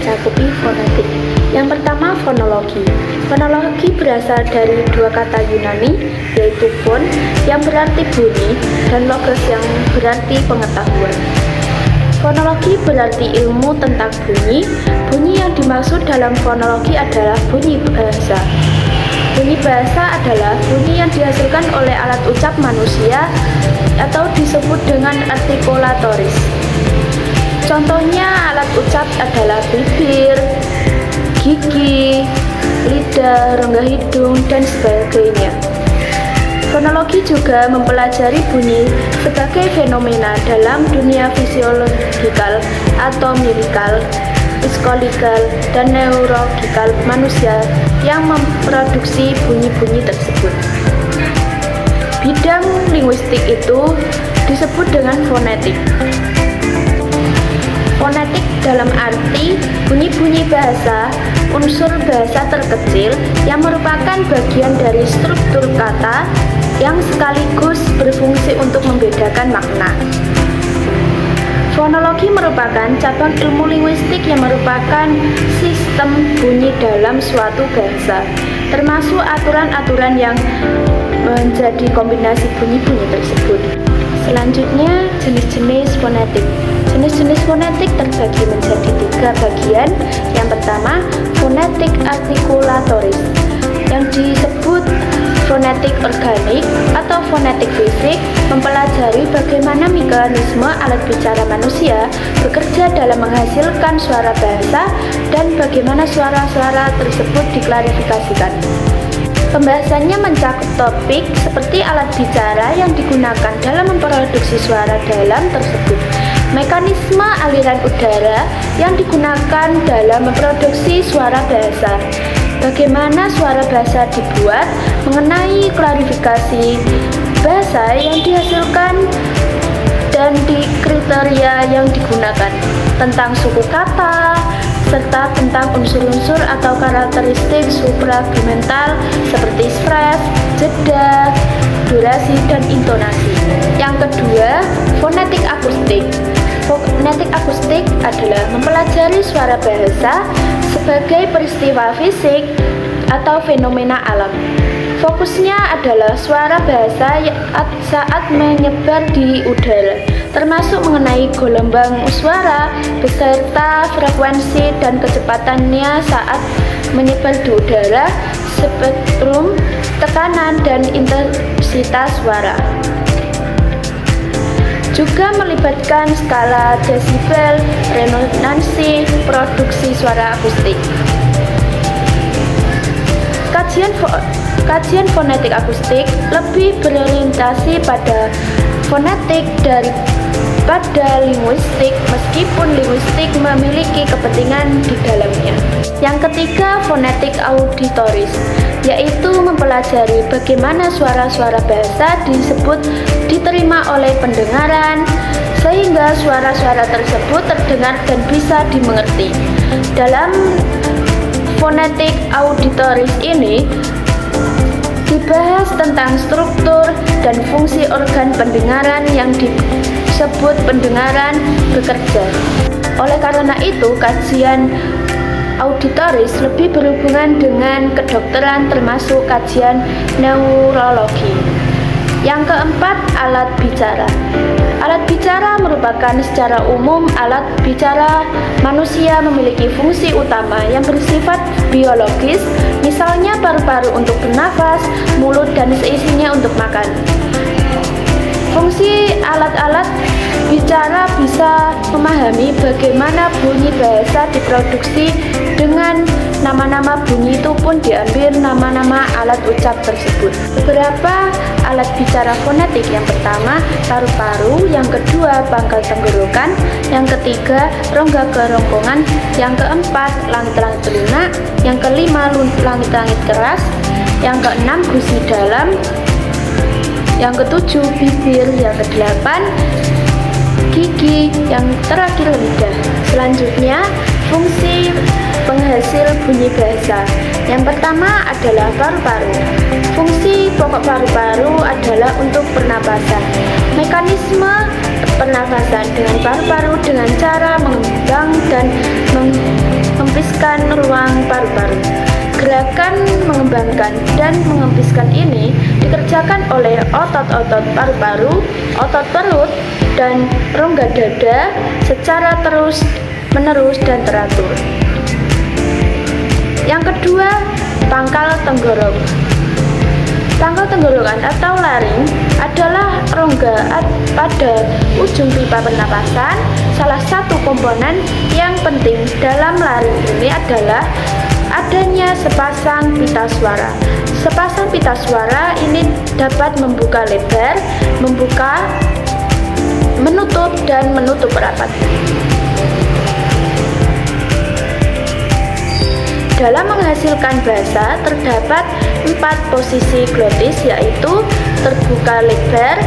mencakupi fonetik. Yang pertama, fonologi. Fonologi berasal dari dua kata Yunani, yaitu fon yang berarti bunyi dan logos yang berarti pengetahuan. Fonologi berarti ilmu tentang bunyi. Bunyi yang dimaksud dalam fonologi adalah bunyi bahasa. Bunyi bahasa adalah bunyi yang dihasilkan oleh alat ucap manusia atau disebut dengan artikulatoris. Contohnya alat ucap adalah bibir, gigi, lidah, rongga hidung, dan sebagainya. Fonologi juga mempelajari bunyi sebagai fenomena dalam dunia fisiologikal atau mimikal, psikolikal, dan neurologikal manusia yang memproduksi bunyi-bunyi tersebut. Bidang linguistik itu disebut dengan fonetik. Fonetik dalam arti bunyi-bunyi bahasa, unsur bahasa terkecil yang merupakan bagian dari struktur kata yang sekaligus berfungsi untuk membedakan makna. Fonologi merupakan cabang ilmu linguistik yang merupakan sistem bunyi dalam suatu bahasa, termasuk aturan-aturan yang menjadi kombinasi bunyi-bunyi tersebut. Selanjutnya, jenis-jenis fonetik. Jenis-jenis fonetik terbagi menjadi 3 bagian. Yang pertama, fonetik artikulatoris, yang disebut fonetik organik atau fonetik fisik, mempelajari bagaimana mekanisme alat bicara manusia bekerja dalam menghasilkan suara bahasa dan bagaimana suara-suara tersebut diklarifikasikan. Pembahasannya mencakup topik seperti alat bicara yang digunakan dalam memproduksi suara dalam tersebut, mekanisme aliran udara yang digunakan dalam memproduksi suara bahasa, bagaimana suara bahasa dibuat, mengenai klarifikasi bahasa yang dihasilkan dan di kriteria yang digunakan, tentang suku kata, serta tentang unsur-unsur atau karakteristik supragmental seperti stres, jeda, durasi, dan intonasi. Yang kedua, fonetik akustik. Fonetik akustik adalah mempelajari suara bahasa sebagai peristiwa fisik atau fenomena alam. Fokusnya adalah suara bahasa saat menyebar di udara, termasuk mengenai gelombang suara beserta frekuensi dan kecepatannya saat menyebar di udara, spektrum, tekanan, dan intensitas suara. Juga melibatkan skala desibel, resonansi, produksi suara akustik. Kajian fonetik akustik lebih berorientasi pada fonetik daripada linguistik, meskipun linguistik memiliki kepentingan di dalamnya. Yang ketiga, fonetik auditoris, yaitu mempelajari bagaimana suara-suara bahasa diterima oleh pendengaran, sehingga suara-suara tersebut terdengar dan bisa dimengerti. Dalam fonetik auditoris ini dibahas tentang struktur dan fungsi organ pendengaran yang disebut pendengaran bekerja. Oleh karena itu, kajian auditoris lebih berhubungan dengan kedokteran, termasuk kajian neurologi. Yang keempat, alat bicara. Alat bicara merupakan secara umum alat bicara manusia memiliki fungsi utama yang bersifat biologis, misalnya paru-paru untuk bernafas, mulut dan seisinya untuk makan. Fungsi alat-alat bicara bisa memahami bagaimana bunyi bahasa diproduksi, dengan nama-nama bunyi itu pun diambil nama-nama alat ucap tersebut. Beberapa alat bicara fonetik: yang pertama, paru-paru; yang kedua, pangkal tenggorokan; yang ketiga, rongga kerongkongan; yang keempat, langit-langit telinga; yang kelima, langit-langit keras; yang keenam, gusi dalam; yang ketujuh, bibir; yang kedelapan, gigi; yang terakhir, lidah. Selanjutnya, fungsi penghasil bunyi bahasa. Yang pertama adalah paru-paru. Fungsi pokok paru-paru adalah untuk pernapasan. Mekanisme pernapasan dengan paru-paru dengan cara mengembang dan mengempiskan ruang paru-paru. Gerakan mengembangkan dan mengempiskan ini dikerjakan oleh otot-otot paru-paru, otot perut, dan rongga dada secara terus-menerus dan teratur. Yang kedua, pangkal tenggorok. Pangkal tenggorokan atau laring adalah rongga pada ujung pipa pernapasan. Salah satu komponen yang penting dalam laring ini adalah adanya sepasang pita suara. Sepasang pita suara ini dapat membuka lebar, membuka, menutup, dan menutup rapat. Dalam menghasilkan bahasa terdapat 4 posisi glotis, yaitu terbuka lebar,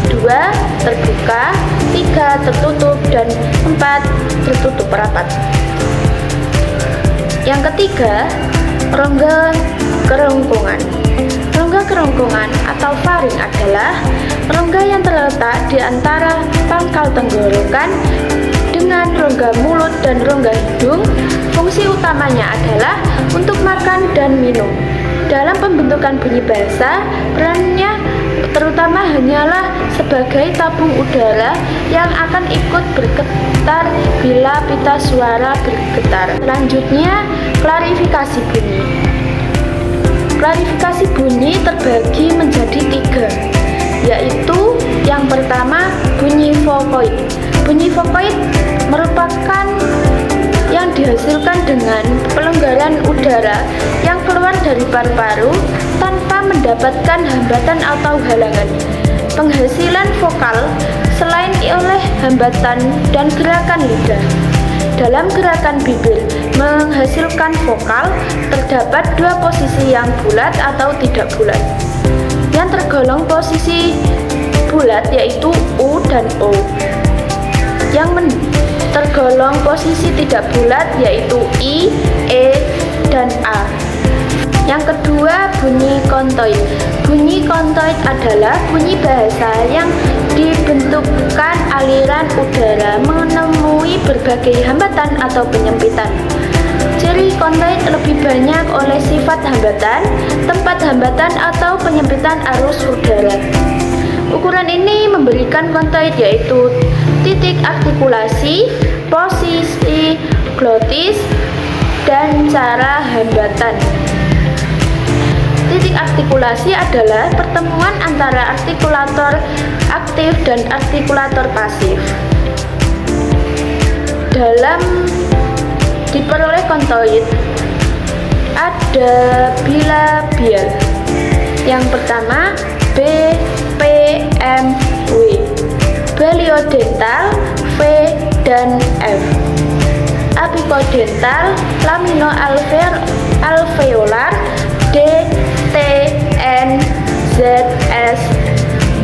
2 terbuka, 3 tertutup, dan 4 tertutup rapat. Yang ketiga, rongga kerongkongan. Rongga kerongkongan atau faring adalah rongga yang terletak di antara pangkal tenggorokan dengan rongga mulut dan rongga hidung. Fungsi utamanya adalah untuk makan dan minum. Dalam pembentukan bunyi bahasa, perannya terutama hanyalah sebagai tabung udara yang akan ikut bergetar bila pita suara bergetar. Selanjutnya, klarifikasi bunyi. Klarifikasi bunyi terbagi menjadi 3, yaitu yang pertama, bunyi vokoid. Bunyi vokoid merupakan yang dihasilkan dengan pelonggaran udara yang keluar dari paru-paru tanpa mendapatkan hambatan atau halangan. Penghasilan vokal selain oleh hambatan dan gerakan lidah. Dalam gerakan bibir menghasilkan vokal, terdapat 2 posisi yang bulat atau tidak bulat. Yang tergolong posisi bulat yaitu U dan O. Yang tergolong posisi tidak bulat yaitu I, E, dan A. Yang kedua, bunyi kontoid. Bunyi kontoid adalah bunyi bahasa yang dibentukkan aliran udara menemui berbagai hambatan atau penyempitan. Ciri kontoid lebih banyak oleh sifat hambatan, tempat hambatan, atau penyempitan arus udara. Ukuran ini memberikan kontoid yaitu titik artikulasi, posisi glotis, dan cara hambatan. Titik artikulasi adalah pertemuan antara artikulator aktif dan artikulator pasif. Dalam diperoleh kontoid ada bilabial. Yang pertama, B, P, M, W. Baliodental, V, dan F. Apicodental, lamino-alveolar, D, T, N, Z, S,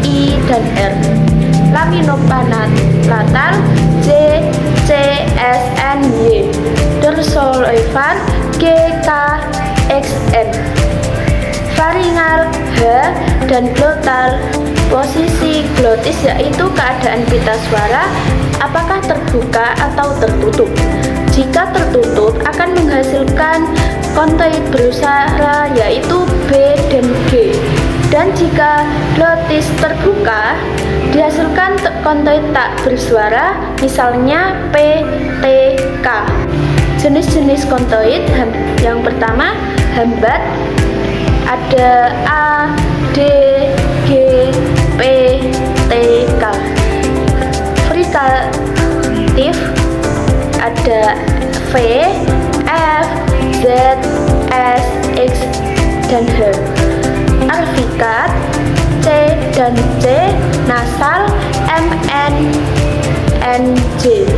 I, dan R. Laminopalatal, J, C, S, N, Y. Dorsolaevar, G, K, X, N. Faringal, H, dan glotal. Posisi glotis yaitu keadaan pita suara apakah terbuka atau tertutup. Jika tertutup akan menghasilkan kontoid bersuara yaitu B dan G. Dan jika glotis terbuka dihasilkan kontoid tak bersuara misalnya P, T, K. Jenis-jenis kontoid yang pertama hambat, ada A, D, G, P, T, K. Frikatif ada V, F, Z, S, X, dan H. Arfikat C dan C. Nasal M, N, N, J.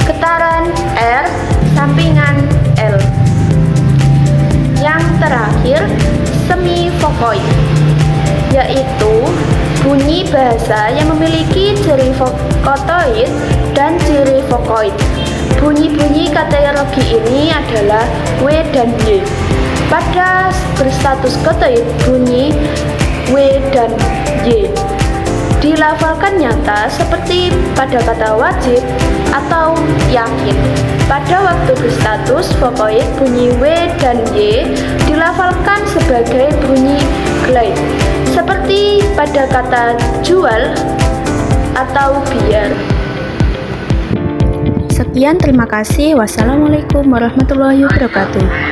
Getaran R, sampingan L. Yang terakhir, semivokoid, yaitu bunyi bahasa yang memiliki ciri kotoid dan ciri vokoid. Bunyi-bunyi kategori ini adalah W dan Y. Pada berstatus kotoid, bunyi W dan Y. Di dilafalkan nyata seperti pada kata wajib atau yakin. Pada waktu berstatus vokoid, bunyi W dan Y dilafalkan sebagai bunyi glide, seperti pada kata jual atau biar. Sekian, terima kasih. Wassalamualaikum warahmatullahi wabarakatuh.